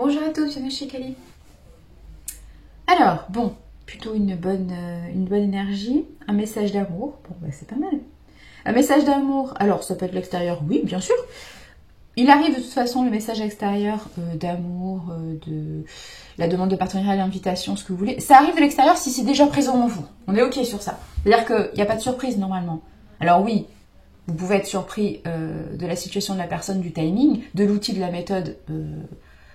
Bonjour à tous, bienvenue chez Kali. Alors, bon, plutôt une bonne énergie, un message d'amour, bon bah c'est pas mal. Un message d'amour, alors ça peut être l'extérieur, oui bien sûr. Il arrive de toute façon le message extérieur d'amour, de la demande de partenariat, l'invitation, ce que vous voulez. Ça arrive de l'extérieur si c'est déjà présent en vous. On est ok sur ça. C'est-à-dire qu'il n'y a pas de surprise normalement. Alors oui, vous pouvez être surpris de la situation de la personne, du timing, de l'outil, de la méthode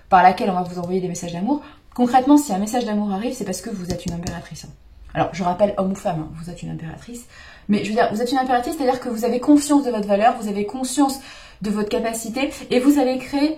par laquelle on va vous envoyer des messages d'amour. Concrètement, si un message d'amour arrive, c'est parce que vous êtes une impératrice. Alors, je rappelle, homme ou femme, hein, vous êtes une impératrice. Mais je veux dire, vous êtes une impératrice, c'est-à-dire que vous avez conscience de votre valeur, vous avez conscience de votre capacité, et vous avez créé,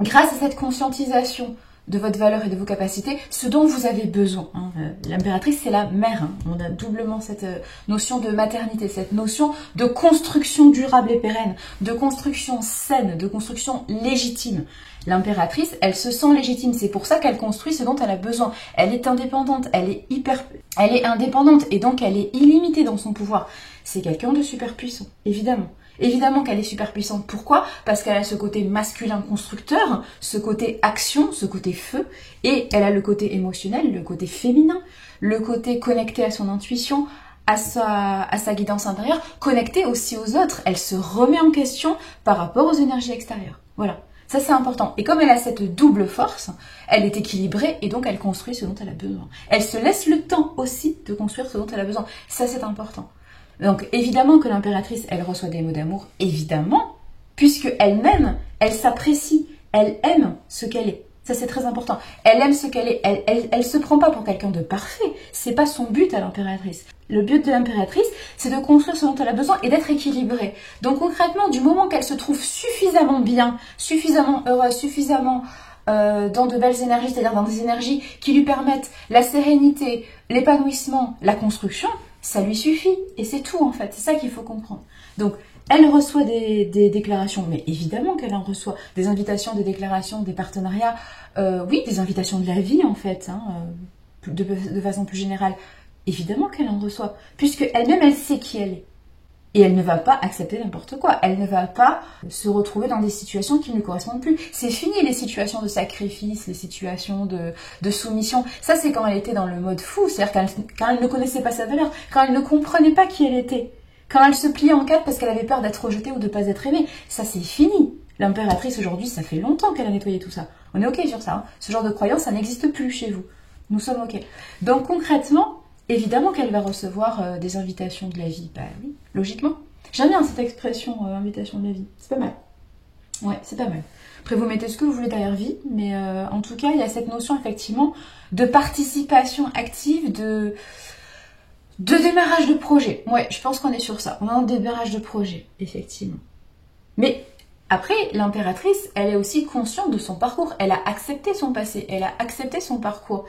grâce à cette conscientisation de votre valeur et de vos capacités, ce dont vous avez besoin. Hein. L'impératrice, c'est la mère. Hein. On a doublement cette notion de maternité, cette notion de construction durable et pérenne, de construction saine, de construction légitime. L'impératrice, elle se sent légitime. C'est pour ça qu'elle construit ce dont elle a besoin. Elle est indépendante, elle est indépendante et donc elle est illimitée dans son pouvoir. C'est quelqu'un de super puissant, évidemment. Évidemment qu'elle est super puissante. Pourquoi? Parce qu'elle a ce côté masculin constructeur, ce côté action, ce côté feu, et elle a le côté émotionnel, le côté féminin, le côté connecté à son intuition, à sa guidance intérieure, connecté aussi aux autres. Elle se remet en question par rapport aux énergies extérieures. Voilà. Ça, c'est important. Et comme elle a cette double force, elle est équilibrée et donc elle construit ce dont elle a besoin. Elle se laisse le temps aussi de construire ce dont elle a besoin. Ça, c'est important. Donc, évidemment que l'impératrice, elle reçoit des mots d'amour, évidemment, puisque elle-même, elle s'apprécie, elle aime ce qu'elle est. Ça, c'est très important. Elle aime ce qu'elle est. Elle se prend pas pour quelqu'un de parfait. C'est pas son but à l'impératrice. Le but de l'impératrice, c'est de construire ce dont elle a besoin et d'être équilibrée. Donc, concrètement, du moment qu'elle se trouve suffisamment bien, suffisamment heureuse, suffisamment dans de belles énergies, c'est-à-dire dans des énergies qui lui permettent la sérénité, l'épanouissement, la construction, ça lui suffit. Et c'est tout, en fait. C'est ça qu'il faut comprendre. Donc, elle reçoit des déclarations, mais évidemment qu'elle en reçoit. Des invitations, des déclarations, des partenariats, oui, des invitations de la vie, en fait, hein, de façon plus générale. Évidemment qu'elle en reçoit, puisque elle-même, elle sait qui elle est. Et elle ne va pas accepter n'importe quoi. Elle ne va pas se retrouver dans des situations qui ne lui correspondent plus. C'est fini les situations de sacrifice, les situations de soumission. Ça, c'est quand elle était dans le mode fou. C'est-à-dire quand elle ne connaissait pas sa valeur, quand elle ne comprenait pas qui elle était. Quand elle se pliait en quatre parce qu'elle avait peur d'être rejetée ou de ne pas être aimée. Ça, c'est fini. L'impératrice, aujourd'hui, ça fait longtemps qu'elle a nettoyé tout ça. On est OK sur ça. Hein. Ce genre de croyance, ça n'existe plus chez vous. Nous sommes OK. Donc, concrètement, évidemment qu'elle va recevoir des invitations de la vie. Bah oui, logiquement. J'aime bien cette expression, invitation de la vie. C'est pas mal. Ouais, c'est pas mal. Après, vous mettez ce que vous voulez derrière vie, mais en tout cas, il y a cette notion, effectivement, de participation active, de démarrage de projet. Ouais, je pense qu'on est sur ça. On est en démarrage de projet, effectivement. Mais après, l'impératrice, elle est aussi consciente de son parcours. Elle a accepté son passé, elle a accepté son parcours.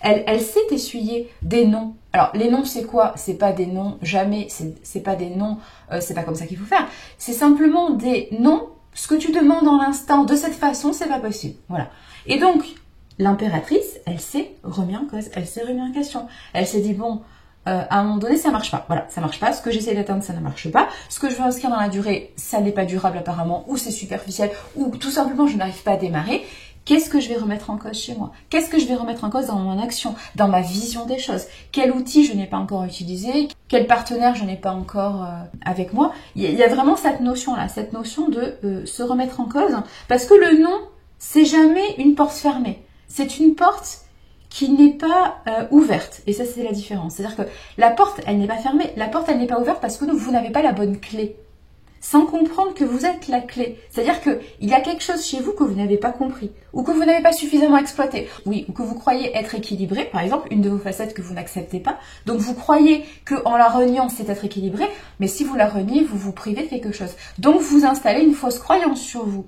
Elle sait essuyer des noms. Alors, les noms, c'est quoi? C'est pas des noms, jamais. C'est pas des noms, c'est pas comme ça qu'il faut faire. C'est simplement des noms. Ce que tu demandes en l'instant, de cette façon, c'est pas possible. Voilà. Et donc, l'impératrice, elle s'est remis en cause. Elle s'est remis en question. Elle s'est dit, bon, à un moment donné, ça marche pas. Voilà, ça marche pas. Ce que j'essaie d'atteindre, ça ne marche pas. Ce que je veux inscrire dans la durée, ça n'est pas durable apparemment, ou c'est superficiel, ou tout simplement, je n'arrive pas à démarrer. Qu'est-ce que je vais remettre en cause chez moi? Qu'est-ce que je vais remettre en cause dans mon action, dans ma vision des choses? Quel outil je n'ai pas encore utilisé? Quel partenaire je n'ai pas encore avec moi? Il y a vraiment cette notion-là, cette notion de se remettre en cause. Parce que le non, c'est jamais une porte fermée. C'est une porte qui n'est pas ouverte. Et ça, c'est la différence. C'est-à-dire que la porte, elle n'est pas fermée. La porte, elle n'est pas ouverte parce que vous n'avez pas la bonne clé. Sans comprendre que vous êtes la clé. C'est-à-dire qu'il y a quelque chose chez vous que vous n'avez pas compris, ou que vous n'avez pas suffisamment exploité, oui, ou que vous croyez être équilibré, par exemple, une de vos facettes que vous n'acceptez pas, donc vous croyez qu'en la reniant, c'est être équilibré, mais si vous la reniez, vous vous privez de quelque chose. Donc vous installez une fausse croyance sur vous.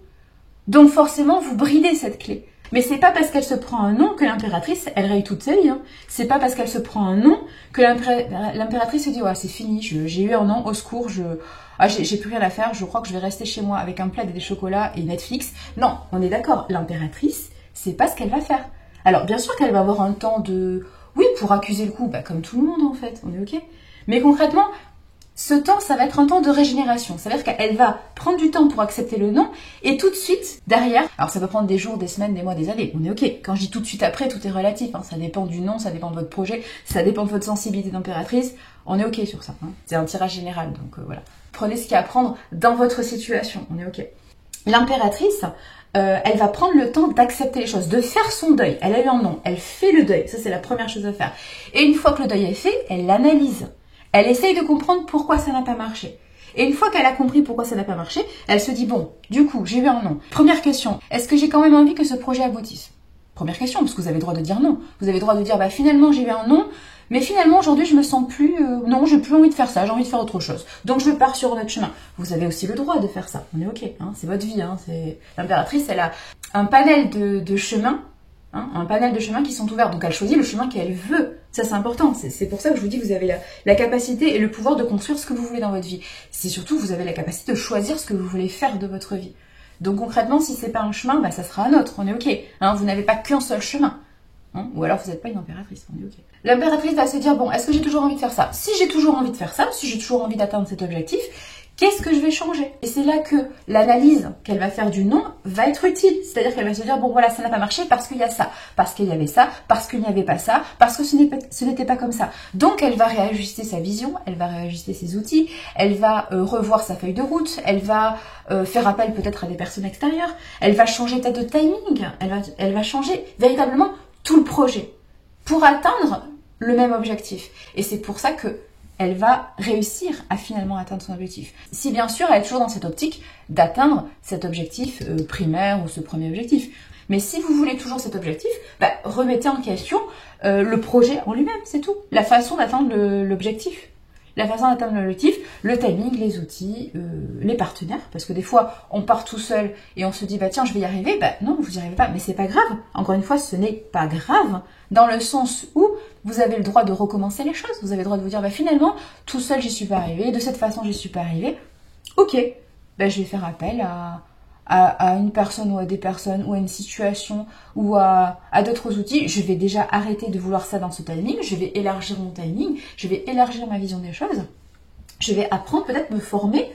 Donc forcément, vous bridez cette clé. Mais c'est pas parce qu'elle se prend un nom que l'impératrice, elle raye toute sa vie. Hein. C'est pas parce qu'elle se prend un nom que l'impératrice se dit « Ouais, c'est fini, j'ai eu un nom, au secours, j'ai plus rien à faire, je crois que je vais rester chez moi avec un plaid et des chocolats et Netflix. » Non, on est d'accord, l'impératrice, c'est pas ce qu'elle va faire. Alors, bien sûr qu'elle va avoir un temps de... Oui, pour accuser le coup, bah, comme tout le monde en fait, on est OK. Mais concrètement, Ce temps, ça va être un temps de régénération. Ça veut dire qu'elle va prendre du temps pour accepter le non et tout de suite, derrière, alors ça peut prendre des jours, des semaines, des mois, des années, on est ok. Quand je dis tout de suite après, tout est relatif, hein. Ça dépend du non, ça dépend de votre projet, ça dépend de votre sensibilité d'impératrice, on est ok sur ça. Hein. C'est un tirage général, donc voilà. Prenez ce qu'il y a à prendre dans votre situation, on est ok. L'impératrice, elle va prendre le temps d'accepter les choses, de faire son deuil. Elle a eu un non, elle fait le deuil, ça c'est la première chose à faire. Et une fois que le deuil est fait, elle l'analyse. Elle essaye de comprendre pourquoi ça n'a pas marché. Et une fois qu'elle a compris pourquoi ça n'a pas marché, elle se dit, bon, du coup, j'ai eu un non. Première question, est-ce que j'ai quand même envie que ce projet aboutisse? Première question, parce que vous avez le droit de dire non. Vous avez le droit de dire, bah finalement, j'ai eu un non, mais finalement, aujourd'hui, je me sens plus... non, j'ai plus envie de faire ça, j'ai envie de faire autre chose. Donc, je pars sur notre chemin. Vous avez aussi le droit de faire ça. On est ok, hein, c'est votre vie. Hein, l'impératrice, elle a un panel de chemins, hein, un panel de chemins qui sont ouverts. Donc, elle choisit le chemin qu'elle veut. Ça, c'est important. C'est pour ça que je vous dis que vous avez la capacité et le pouvoir de construire ce que vous voulez dans votre vie. C'est surtout que vous avez la capacité de choisir ce que vous voulez faire de votre vie. Donc, concrètement, si c'est pas un chemin, bah, ça sera un autre. On est ok. Hein, vous n'avez pas qu'un seul chemin. Hein, ou alors, vous n'êtes pas une impératrice. On est ok. L'impératrice va se dire, bon, est-ce que j'ai toujours envie de faire ça? Si j'ai toujours envie de faire ça, si j'ai toujours envie d'atteindre cet objectif, qu'est-ce que je vais changer? Et c'est là que l'analyse qu'elle va faire du non va être utile. C'est-à-dire qu'elle va se dire, bon voilà, ça n'a pas marché parce qu'il y a ça, parce qu'il y avait ça, parce qu'il n'y avait pas ça, parce que ce n'était pas comme ça. Donc elle va réajuster sa vision, elle va réajuster ses outils, elle va revoir sa feuille de route, elle va faire appel peut-être à des personnes extérieures, elle va changer peut-être de timing, elle va changer véritablement tout le projet pour atteindre le même objectif. Et c'est pour ça que elle va réussir à finalement atteindre son objectif. Si bien sûr, elle est toujours dans cette optique d'atteindre cet objectif primaire ou ce premier objectif. Mais si vous voulez toujours cet objectif, bah, remettez en question le projet en lui-même, c'est tout. La façon d'atteindre l'objectif. La façon d'atteindre l'objectif, le timing, les outils, les partenaires. Parce que des fois, on part tout seul et on se dit, bah tiens, je vais y arriver. Bah non, vous n'y arrivez pas. Mais c'est pas grave. Encore une fois, ce n'est pas grave. Dans le sens où vous avez le droit de recommencer les choses. Vous avez le droit de vous dire, bah finalement, tout seul, j'y suis pas arrivé. De cette façon, j'y suis pas arrivé. Ok, bah je vais faire appel à une personne ou à des personnes ou à une situation ou à d'autres outils. Je vais déjà arrêter de vouloir ça dans ce timing. Je vais élargir mon timing. Je vais élargir ma vision des choses. Je vais apprendre, peut-être me former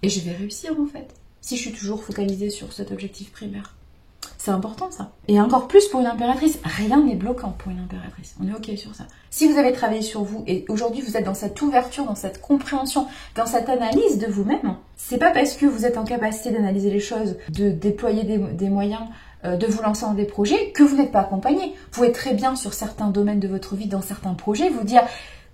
et je vais réussir en fait. Si je suis toujours focalisée sur cet objectif primaire. C'est important ça. Et encore plus pour une impératrice, rien n'est bloquant pour une impératrice. On est ok sur ça. Si vous avez travaillé sur vous et aujourd'hui vous êtes dans cette ouverture, dans cette compréhension, dans cette analyse de vous-même, c'est pas parce que vous êtes en capacité d'analyser les choses, de déployer des moyens, de vous lancer dans des projets, que vous n'êtes pas accompagné. Vous pouvez très bien sur certains domaines de votre vie, dans certains projets, vous dire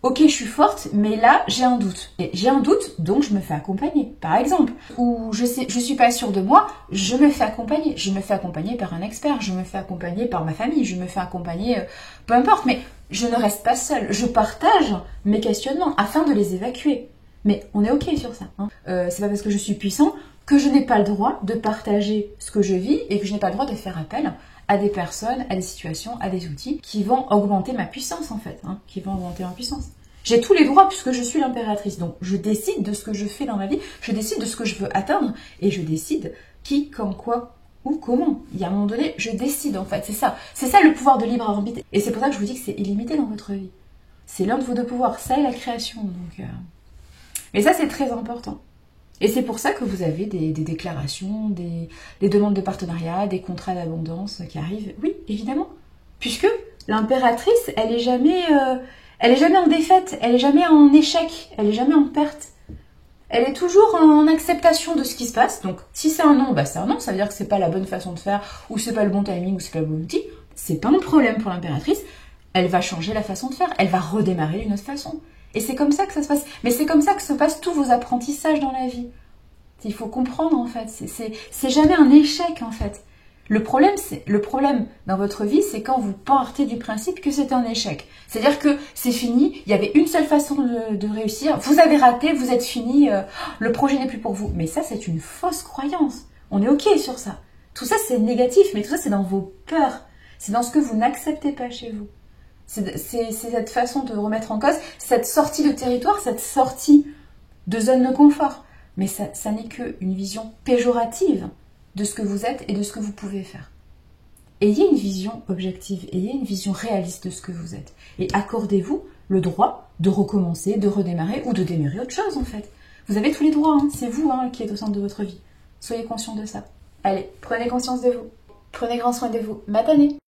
ok, je suis forte, mais là, j'ai un doute. Et j'ai un doute, donc je me fais accompagner, par exemple. Ou je suis pas sûre de moi, je me fais accompagner. Je me fais accompagner par un expert, je me fais accompagner par ma famille, je me fais accompagner, peu importe. Mais je ne reste pas seule. Je partage mes questionnements afin de les évacuer. Mais on est ok sur ça. Hein. C'est pas parce que je suis puissant que je n'ai pas le droit de partager ce que je vis et que je n'ai pas le droit de faire appel à des personnes, à des situations, à des outils qui vont augmenter ma puissance en fait, hein, qui vont augmenter ma puissance. J'ai tous les droits puisque je suis l'impératrice, donc je décide de ce que je fais dans ma vie, je décide de ce que je veux atteindre et je décide qui, quand, quoi ou comment. Il y a un moment donné, je décide en fait, c'est ça le pouvoir de libre arbitre. Et c'est pour ça que je vous dis que c'est illimité dans votre vie. C'est l'un de vos deux pouvoirs, ça et la création. Donc, mais ça c'est très important. Et c'est pour ça que vous avez des déclarations, des demandes de partenariat, des contrats d'abondance qui arrivent. Oui, évidemment. Puisque l'impératrice, elle est jamais en défaite, elle est jamais en échec, elle est jamais en perte. Elle est toujours en acceptation de ce qui se passe. Donc, si c'est un non, bah c'est un non. Ça veut dire que c'est pas la bonne façon de faire, ou c'est pas le bon timing, ou c'est pas le bon outil. C'est pas un problème pour l'impératrice. Elle va changer la façon de faire. Elle va redémarrer d'une autre façon. Et c'est comme ça que ça se passe. Mais c'est comme ça que se passent tous vos apprentissages dans la vie. Il faut comprendre en fait. C'est jamais un échec en fait. Le problème dans votre vie, c'est quand vous partez du principe que c'est un échec. C'est-à-dire que c'est fini, il y avait une seule façon de réussir, vous avez raté, vous êtes fini, le projet n'est plus pour vous. Mais ça, c'est une fausse croyance. On est ok sur ça. Tout ça, c'est négatif, mais tout ça, c'est dans vos peurs. C'est dans ce que vous n'acceptez pas chez vous. C'est cette façon de remettre en cause, cette sortie de territoire, cette sortie de zone de confort. Mais ça n'est qu'une vision péjorative de ce que vous êtes et de ce que vous pouvez faire. Ayez une vision objective, ayez une vision réaliste de ce que vous êtes. Et accordez-vous le droit de recommencer, de redémarrer ou de démarrer autre chose en fait. Vous avez tous les droits, hein. C'est vous qui êtes au centre de votre vie. Soyez conscient de ça. Allez, prenez conscience de vous. Prenez grand soin de vous. Matane.